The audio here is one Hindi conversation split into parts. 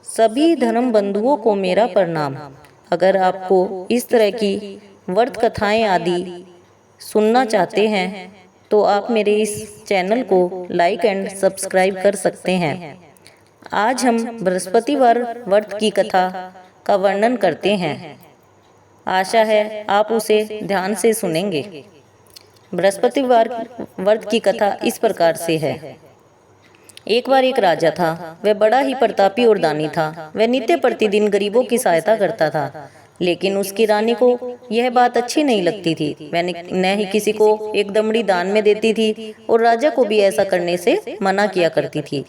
सभी धर्म बंधुओं को मेरा प्रणाम। अगर आपको इस तरह की व्रत कथाएं आदि सुनना चाहते हैं तो आप मेरे इस चैनल को लाइक एंड सब्सक्राइब कर सकते हैं। आज हम बृहस्पतिवार व्रत की कथा का वर्णन करते हैं। आशा है आप उसे ध्यान से सुनेंगे। बृहस्पतिवार व्रत की कथा इस प्रकार से है। एक बार एक राजा था। वह बड़ा ही प्रतापी और दानी था। वह नित्य प्रतिदिन गरीबों की सहायता करता था, लेकिन उसकी रानी को यह बात अच्छी नहीं लगती थी। वह न ही किसी को एक दमड़ी दान में देती थी और राजा को भी ऐसा करने से मना किया करती थी।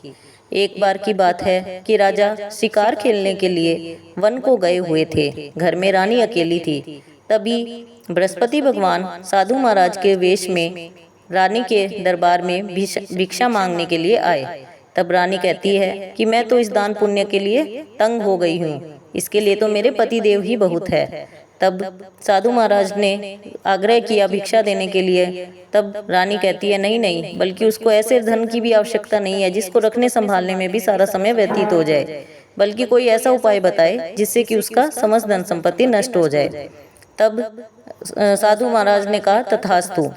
एक बार की बात है कि राजा शिकार खेलने के लिए वन को गए हुए थे। घर में रानी अकेली थी। तभी बृहस्पति भगवान साधु महाराज के वेश में रानी के दरबार में भिक्षा मांगने के लिए आए। तब रानी कहती है कि मैं तो इस दान पुण्य के लिए तंग हो गई हूँ, इसके लिए तो मेरे पति देव ही बहुत है। तब साधु महाराज ने आग्रह किया भिक्षा देने के लिए। तब रानी कहती है नहीं नहीं, बल्कि उसको ऐसे धन की भी आवश्यकता नहीं है जिसको रखने संभालने में भी सारा समय व्यतीत हो जाए, बल्कि कोई ऐसा उपाय बताए जिससे कि उसका समस्त धन संपत्ति नष्ट हो जाए। तब साधु महाराज ने कहा तथास्तु,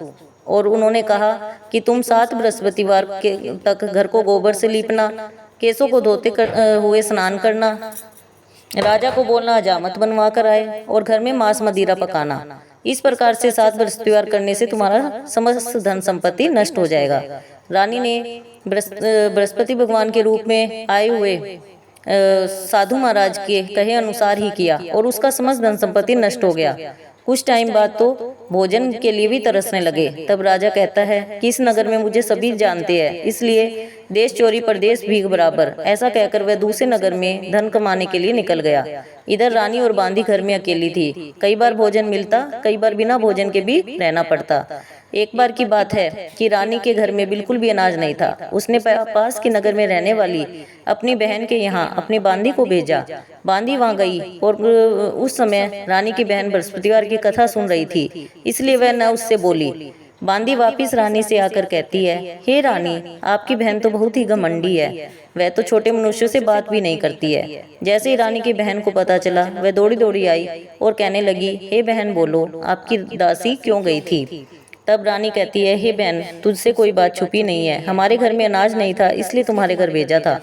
और उन्होंने कहा कि तुम 7 बृहस्पतिवार तक घर को गोबर से लीपना, केसों को धोते हुए स्नान करना, राजा को बोलना हजामत बनवा कर आए और घर में मांस मदिरा पकाना। इस प्रकार से 7 बृहस्पतिवार करने से तुम्हारा समस्त धन संपत्ति नष्ट हो जाएगा। रानी ने बृहस्पति भगवान के रूप में आए हुए साधु महाराज के कहे अनुसार ही किया और उसका समस्त धन संपत्ति नष्ट हो गया। कुछ टाइम बाद तो भोजन के लिए भी तरसने लगे। तब राजा कहता है कि इस नगर में मुझे सभी जानते हैं, इसलिए देश चोरी परदेश भीख बराबर, ऐसा कहकर वह दूसरे नगर में धन कमाने के लिए निकल गया। इधर रानी और बांदी घर में अकेली थी। कई बार भोजन मिलता, कई बार बिना भोजन के भी रहना पड़ता। एक बार की बात है कि रानी के घर में बिल्कुल भी अनाज नहीं था। उसने पास के नगर में रहने वाली अपनी बहन के यहाँ अपनी बांदी को भेजा। बांदी वहाँ गई और उस समय रानी की बहन बृहस्पतिवार की कथा सुन रही थी, इसलिए वह न उससे बोली। बांदी वापिस रानी से आकर कहती है, हे रानी, आपकी बहन तो बहुत ही घमंडी है। वह तो छोटे मनुष्यों से बात भी नहीं करती है। जैसे ही रानी की बहन को पता चला, वह दौड़ी दौड़ी आई और कहने लगी, हे बहन बोलो, आपकी दासी क्यों गई थी? तब रानी कहती है, हे बहन, तुझसे कोई बात छुपी नहीं है। हमारे घर में अनाज नहीं था, इसलिए तुम्हारे घर भेजा था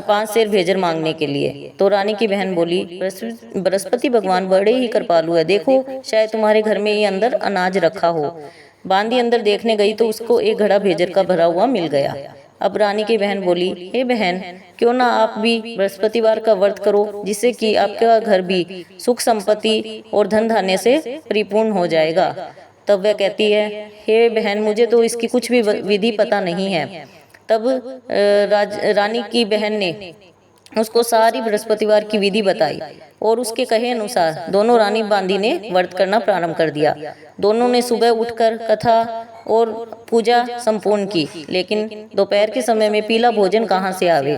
5 सेर भेजर मांगने के लिए। तो रानी की बहन बोली, बृहस्पति भगवान बड़े ही कृपालु है, देखो शायद तुम्हारे घर में ये अंदर अनाज रखा हो। बांदी अंदर देखने गई तो उसको एक घड़ा भेजर का भरा हुआ मिल गया। अब रानी की बहन बोली, हे बहन, क्यों ना आप भी बृहस्पतिवार का व्रत करो, जिससे कि आपका घर भी सुख संपत्ति और धन धान्य से परिपूर्ण हो जाएगा। तब वह कहती है, हे बहन, मुझे तो इसकी कुछ भी विधि पता नहीं है। तब रानी की बहन ने उसको सारी बृहस्पतिवार की विधि बताई और उसके कहे अनुसार दोनों रानी बांदी ने व्रत करना प्रारंभ कर दिया। दोनों ने सुबह उठकर कथा और पूजा संपूर्ण की, लेकिन दोपहर के समय में पीला भोजन कहाँ से आवे।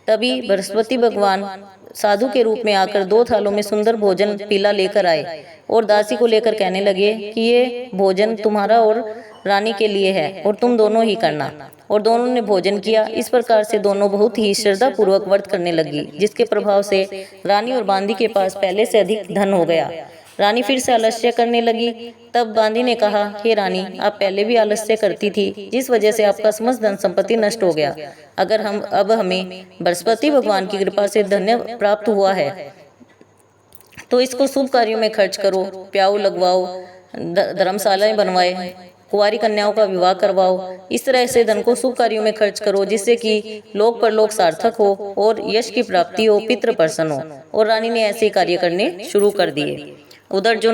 तभी बृहस्पति भगवान साधु के रूप में आकर 2 थालों में सुंदर भोजन पीला लेकर आए और दासी को लेकर कहने लगे कि ये भोजन तुम्हारा और रानी के लिए है और तुम दोनों ही करना। और दोनों ने भोजन किया। इस प्रकार से दोनों बहुत ही श्रद्धा पूर्वक व्रत करने लगी, जिसके प्रभाव से रानी और बांदी के पास पहले से अधिक धन हो गया। रानी फिर से आलस्य करने लगी। तब बांदी ने कहा, हे रानी, आप पहले भी आलस्य करती थी, जिस वजह से आपका समस्त धन संपत्ति नष्ट हो गया। अगर हमें बृहस्पति भगवान की कृपा से धन्य प्राप्त हुआ है तो इसको शुभ कार्यों में खर्च करो, प्याऊ लगवाओ, धर्मशालाएं बनवाए, कुंवारी कन्याओं का विवाह करवाओ। इस तरह से धन को शुभ कार्यों में खर्च करो, जिससे कि लोक परलोक सार्थक हो और यश की प्राप्ति हो, पितृ प्रसन्न हो। और रानी ने ऐसे कार्य करने शुरू कर दिए। उधर जो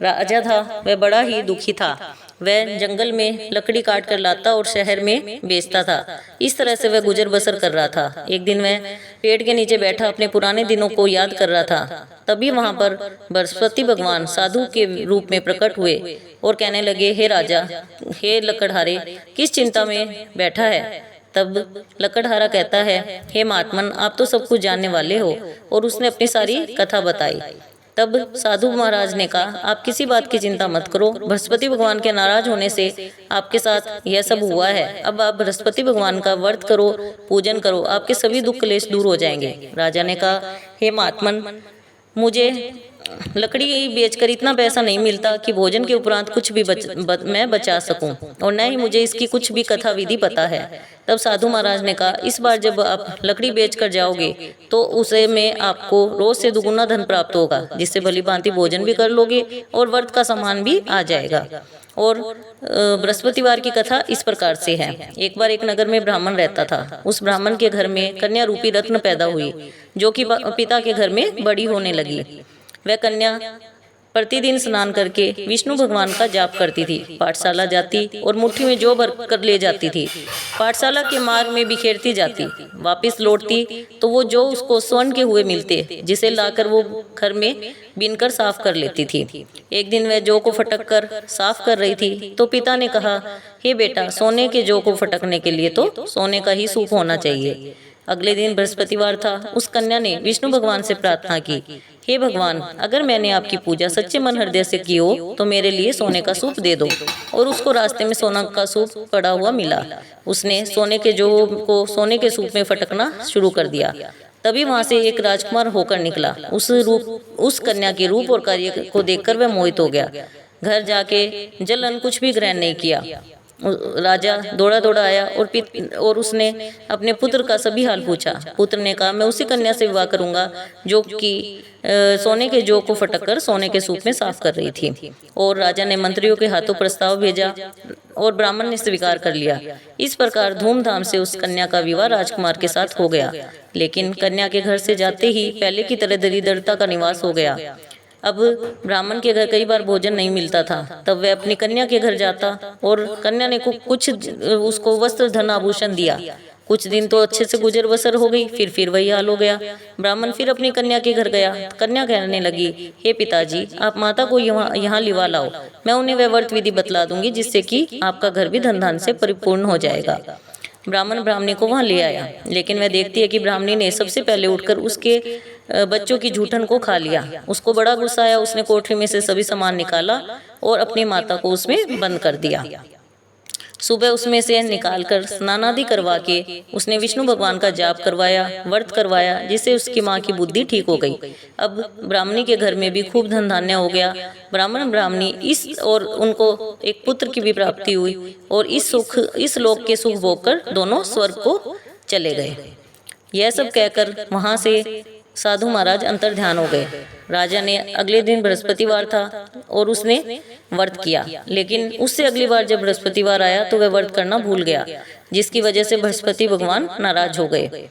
राजा था वह बड़ा ही दुखी था। वह जंगल में लकड़ी काट कर लाता और शहर में बेचता था। इस तरह से वह गुजर बसर कर रहा था। एक दिन वह पेड़ के नीचे बैठा अपने पुराने दिनों को याद कर रहा था। तभी वहां पर बृहस्पति भगवान साधु के रूप में प्रकट हुए और कहने लगे, हे राजा, हे लकड़हारे, किस चिंता में बैठा है? तब लकड़हारा कहता है, हे महात्मन, आप तो सब कुछ जानने वाले हो। और उसने अपनी सारी कथा बताई। तब साधु महाराज ने कहा, आप किसी बात की चिंता मत करो, बृहस्पति भगवान के नाराज होने से आपके साथ यह सब हुआ है। अब आप बृहस्पति भगवान का व्रत करो, पूजन करो, आपके सभी दुख क्लेश दूर हो जाएंगे। राजा ने कहा, हे महात्मन, मुझे लकड़ी बेचकर इतना पैसा नहीं मिलता कि भोजन के उपरांत कुछ भी मैं बचा सकूं, और न ही मुझे इसकी कुछ भी कथा विधि पता है। तब साधु महाराज ने कहा, इस बार जब आप लकड़ी बेचकर जाओगे तो उसे में आपको रोज से दुगुना धन प्राप्त होगा, जिससे भली भांति भोजन भी कर लोगे और व्रत का सामान भी आ जाएगा। और बृहस्पतिवार की कथा इस प्रकार से है। एक बार एक नगर में ब्राह्मण रहता था। उस ब्राह्मण के घर में कन्या रूपी रत्न पैदा हुई, जो कि पिता के घर में बड़ी होने लगी। वह कन्या प्रतिदिन स्नान करके विष्णु भगवान का जाप करती थी, पाठशाला जाती और मुट्ठी में जौ भर कर ले जाती थी। पाठशाला के मार्ग में बिखेरती जाती, वापस लौटती तो वो जौ उसको स्वर्ण के हुए मिलते, जिसे लाकर वो घर में बीनकर साफ कर लेती थी। एक दिन वह जौ को फटक कर साफ कर रही थी तो पिता ने कहा, हे बेटा, सोने के जौ को फटकने के लिए तो सोने का ही सूप होना चाहिए। अगले दिन बृहस्पतिवार था। उस कन्या ने विष्णु भगवान से प्रार्थना की, हे भगवान, अगर मैंने आपकी पूजा सच्चे मन हृदय से की हो तो मेरे लिए सोने का सूप दे दो। और उसको रास्ते में सोना का सूप पड़ा हुआ मिला। उसने सोने के जौ को सोने के सूप में फटकना शुरू कर दिया। तभी वहां से एक राजकुमार होकर निकला। उस कन्या के रूप और कार्य को देखकर वह मोहित हो गया। घर जाके जल अन्न कुछ भी ग्रहण नहीं किया। राजा दौड़ा दौड़ा आया और उसने अपने पुत्र का सभी हाल पूछा। पुत्र ने कहा, मैं उसी कन्या से विवाह करूंगा जो कि सोने के जौ को फटककर सोने के सूप में साफ कर रही थी। और राजा ने मंत्रियों के हाथों प्रस्ताव भेजा और ब्राह्मण ने स्वीकार कर लिया। इस प्रकार धूमधाम से उस कन्या का विवाह राजकुमार के साथ हो गया। लेकिन कन्या के घर से जाते ही पहले की तरह दरिद्रता का निवास हो गया। अब ब्राह्मण के घर कई बार भोजन नहीं मिलता था। तब वह अपनी कन्या के घर जाता और कन्या ने कुछ उसको वस्त्र धन आभूषण दिया। कुछ दिन तो अच्छे से गुजर बसर हो गई, फिर वही हाल हो गया। ब्राह्मण फिर अपनी कन्या के घर गया। कन्या कहने लगी, हे पिताजी, आप माता को यहाँ लिवा लाओ, मैं उन्हें वह व्रत विधि बतला दूंगी, जिससे कि आपका घर भी धन धान से परिपूर्ण हो जाएगा। ब्राह्मण ब्राह्मणी को वहां ले आया, लेकिन वह देखती है कि ब्राह्मणी ने सबसे पहले उठकर उसके बच्चों की जूठन को खा लिया। उसको बड़ा गुस्सा आया। उसने कोठरी में से सभी सामान निकाला और अपनी माता को उसमें बंद कर दिया। सुबह उसमें से निकालकर स्नान आदि करवा के उसने विष्णु भगवान का जाप करवाया, व्रत करवाया, जिससे उसकी माँ की बुद्धि ठीक हो गई। अब ब्राह्मणी के घर में भी खूब धन धान्य हो गया। ब्राह्मण ब्राह्मणी इस और उनको एक पुत्र की भी प्राप्ति हुई और इस लोक के सुख भोग कर दोनों स्वर्ग को चले गए। यह सब कहकर वहां से साधु महाराज अंतर ध्यान हो गए। राजा ने अगले दिन बृहस्पतिवार था और उसने व्रत किया, लेकिन उससे अगली बार जब बृहस्पतिवार आया तो वह व्रत करना भूल गया, जिसकी वजह से बृहस्पति भगवान नाराज हो गए।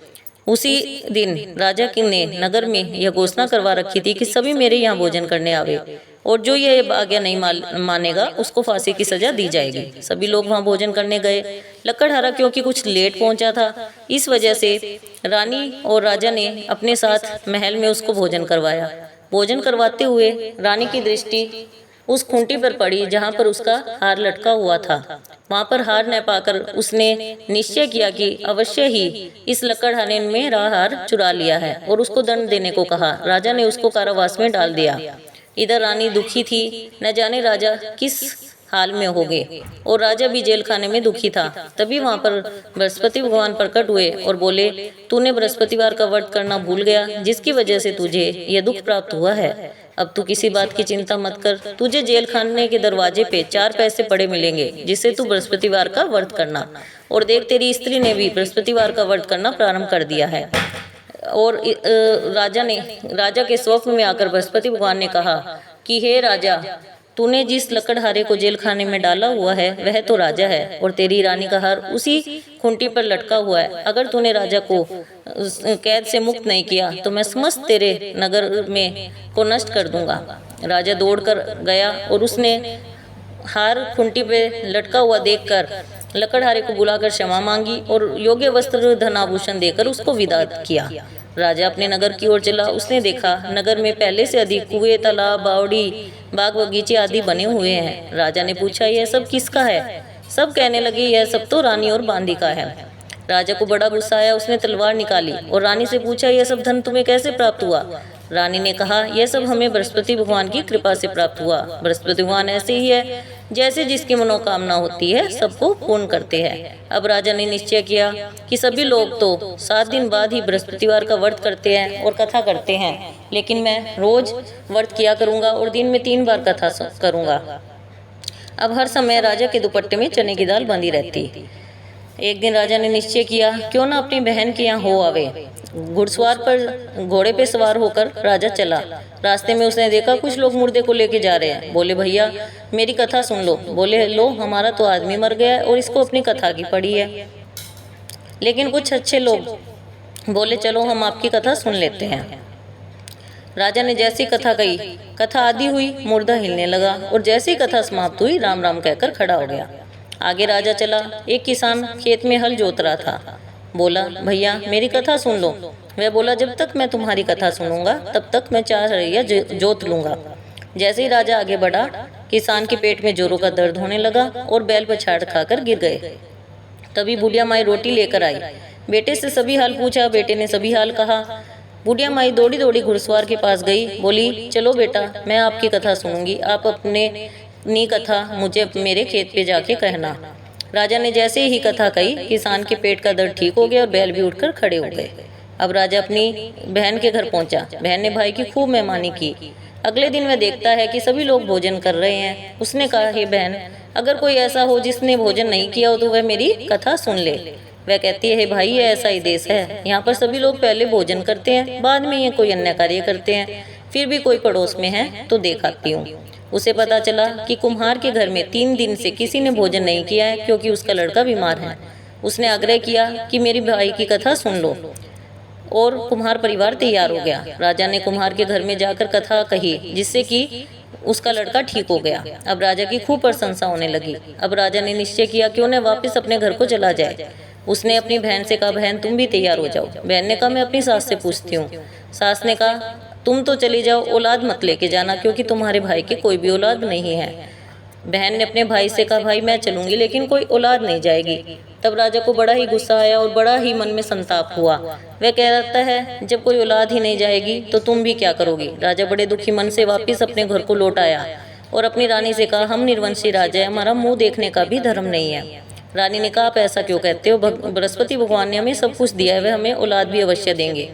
उसी दिन राजा ने नगर में यह घोषणा करवा रखी थी कि सभी मेरे यहाँ भोजन करने आवे और जो यह आज्ञा नहीं मानेगा उसको फांसी की सजा दी जाएगी। सभी लोग वहां भोजन करने गए। लकड़हारा क्योंकि कुछ लेट पहुंचा था, इस वजह से रानी और राजा ने अपने साथ महल में उसको भोजन करवाया। भोजन करवाते हुए रानी की दृष्टि उस खूंटी पर पड़ी जहां पर उसका हार लटका हुआ था। वहां पर हार न पाकर उसने निश्चय किया कि अवश्य ही इस लकड़हारे ने मेरा हार चुरा लिया है और उसको दंड देने को कहा। राजा ने उसको कारावास में डाल दिया। इधर रानी दुखी थी, न जाने राजा किस हाल में हो गए, और राजा भी जेल खाने में दुखी था। तभी वहां पर बृहस्पति भगवान प्रकट हुए और बोले, तूने बृहस्पतिवार का व्रत करना भूल गया, जिसकी वजह से तुझे यह दुख प्राप्त हुआ है। अब तू किसी बात की चिंता मत कर, तुझे जेल खाने के दरवाजे पे 4 पैसे पड़े मिलेंगे, जिससे तू बृहस्पतिवार का व्रत करना। और देख, तेरी स्त्री ने भी बृहस्पतिवार का व्रत करना प्रारंभ कर दिया है। और राजा के स्वप्न में आकर बृहस्पति भगवान ने कहा कि हे राजा, तूने जिस लकड़हारे को जेल खाने में डाला हुआ है वह तो राजा है और तेरी रानी का हार उसी खूंटी पर लटका हुआ है। अगर तूने राजा को कैद से मुक्त नहीं किया तो मैं समस्त तेरे नगर में को नष्ट कर दूंगा। राजा दौड़कर गया और उसने हार खूंटी पे लटका हुआ देखकर लकड़हारे को बुलाकर क्षमा मांगी और योग्य वस्त्र धन आभूषण देकर उसको विदा किया। राजा अपने नगर की ओर चला। उसने देखा नगर में पहले से अधिक कुएं, तालाब, बावड़ी, बाग बगीचे आदि बने हुए हैं। राजा ने पूछा, यह सब किसका है? सब कहने लगे, यह सब तो रानी और बांदी का है। राजा को बड़ा गुस्सा आया। उसने तलवार निकाली और रानी से पूछा, यह सब धन तुम्हें कैसे प्राप्त हुआ? रानी ने कहा, यह सब हमें बृहस्पति भगवान की कृपा से प्राप्त हुआ। बृहस्पति भगवान ऐसे ही है, जैसे जिसकी मनोकामना होती है सबको पूर्ण करते हैं। अब राजा ने निश्चय किया कि सभी लोग तो 7 दिन बाद ही बृहस्पतिवार का व्रत करते हैं और कथा करते हैं, लेकिन मैं रोज व्रत किया करूंगा और दिन में 3 बार कथा करूंगा। अब हर समय राजा के दुपट्टे में चने की दाल बंधी रहती। एक दिन राजा ने निश्चय किया, क्यों ना अपनी बहन के यहाँ हो आवे। घुड़सवार पर घोड़े पे सवार होकर राजा चला। रास्ते में उसने देखा कुछ लोग मुर्दे को लेके जा रहे हैं। बोले, भैया मेरी कथा सुन लो। बोले, लो, हमारा तो आदमी मर गया है और इसको अपनी कथा की पड़ी है। लेकिन कुछ अच्छे लोग बोले, चलो हम आपकी कथा सुन लेते हैं। राजा ने जैसी कथा कही, कथा आधी हुई, मुर्दा हिलने लगा और जैसे ही कथा समाप्त हुई, राम राम कहकर खड़ा हो गया। आगे राजा चला। एक किसान खेत में हल जोत रहा था। बोला, भैया मेरी कथा सुन लो। वह बोला, जब तक मैं तुम्हारी कथा सुनूंगा तब तक मैं 4 रैया जोत लूंगा। जैसे ही राजा आगे बढ़ा, किसान के पेट में जोरों का दर्द होने लगा और बैल पछाड़ खाकर गिर गए। तभी बुढ़िया माई रोटी लेकर आई। बेटे से सभी हाल पूछा। बेटे ने सभी हाल कहा। बुढ़िया माई दौड़ी दौड़ी घुड़सवार के पास गई। बोली, चलो बेटा, मैं आपकी कथा सुनूंगी, आप अपनी कथा मुझे मेरे खेत पे जाके कहना। राजा ने जैसे ही कथा कही, किसान के पेट का दर्द ठीक हो गया और बैल भी उठकर खड़े हो गए। अब राजा अपनी बहन के घर पहुंचा। बहन ने भाई की खूब मेहमानी की। अगले दिन वह देखता है कि सभी लोग भोजन कर रहे हैं। उसने कहा, हे बहन, अगर कोई ऐसा हो जिसने भोजन नहीं किया हो तो वह मेरी कथा सुन ले। वह कहती है, हे भाई, ये ऐसा ही देश है, यहाँ पर सभी लोग पहले भोजन करते हैं, बाद में ये कोई अन्य कार्य करते हैं। फिर भी कोई पड़ोस में है तो देख आती हूँ। उसे पता चला कि कुम्हार के घर में 3 दिन से किसी ने भोजन नहीं किया है, क्योंकि उसका लड़का बीमार है। उसने आग्रह किया कि मेरी भाई की कथा सुन लो, और कुम्हार परिवार तैयार हो गया। राजा ने कुम्हार के घर में जाकर कथा कही, जिससे कि उसका लड़का ठीक हो गया। अब राजा की खूब प्रशंसा होने लगी। अब राजा ने निश्चय किया कि उन्हें वापस अपने घर को चला जाए। उसने अपनी बहन से कहा, बहन तुम भी तैयार हो जाओ। बहन ने कहा, मैं अपनी सास से पूछती हूँ। सास ने कहा, तुम तो चली जाओ, औलाद मत लेके जाना, क्योंकि तुम्हारे भाई की कोई भी औलाद नहीं है। बहन ने अपने भाई से कहा, भाई मैं चलूंगी, लेकिन कोई औलाद नहीं जाएगी। तब राजा को बड़ा ही गुस्सा आया और बड़ा ही मन में संताप हुआ। वह कहता है, जब कोई औलाद ही नहीं जाएगी तो तुम भी क्या करोगी। राजा बड़े दुखी मन से वापिस अपने घर को लौट आया और अपनी रानी से कहा, हम निर्वंशी राजा है, हमारा मुँह देखने का भी धर्म नहीं है। रानी ने कहा, आप ऐसा क्यों कहते हो, बृहस्पति भगवान ने हमें सब कुछ दिया है, वह हमें औलाद भी अवश्य देंगे।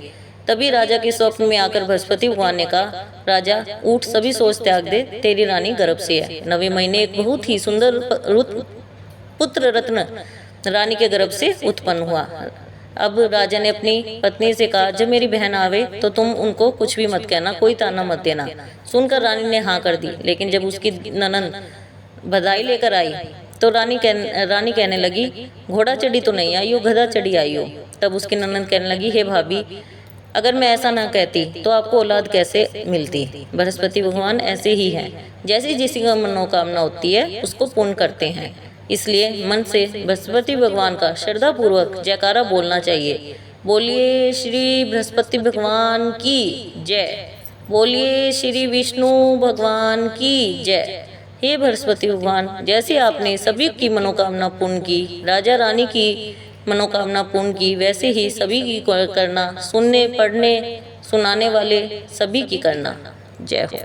तभी राजा के स्वप्न में आकर बृहस्पति भगवान ने कहा, राजा उठ, सभी सोच त्याग दे, तेरी रानी गर्भ से है। 9वें महीने एक बहुत ही सुंदर पुत्र रत्न रानी के गर्भ से उत्पन्न हुआ। अब राजा ने अपनी पत्नी से कहा, जब मेरी बहन आवे तो तुम उनको कुछ भी मत कहना, कोई ताना मत देना। सुनकर रानी ने हाँ कर दी। लेकिन जब उसकी ननद बधाई लेकर आई तो रानी कहने लगी, घोड़ा चढ़ी तो नहीं आई हो, गधा चढ़ी आई हो। तब उसकी ननद कहने लगी, हे भाभी, अगर मैं ऐसा ना कहती तो आपको औलाद कैसे मिलती। बृहस्पति भगवान ऐसे ही हैं, जैसी जिसकी मनोकामना होती है उसको पूर्ण करते हैं। इसलिए मन से बृहस्पति भगवान का श्रद्धा पूर्वक जयकारा बोलना चाहिए। बोलिए श्री बृहस्पति भगवान की जय। बोलिए श्री विष्णु भगवान की जय। हे बृहस्पति भगवान, जैसे आपने सभी की मनोकामना पूर्ण की, राजा रानी की मनोकामना पूर्ण की, वैसे ही सभी की करना, सुनने, पढ़ने, सुनाने वाले सभी की करना। जय हो।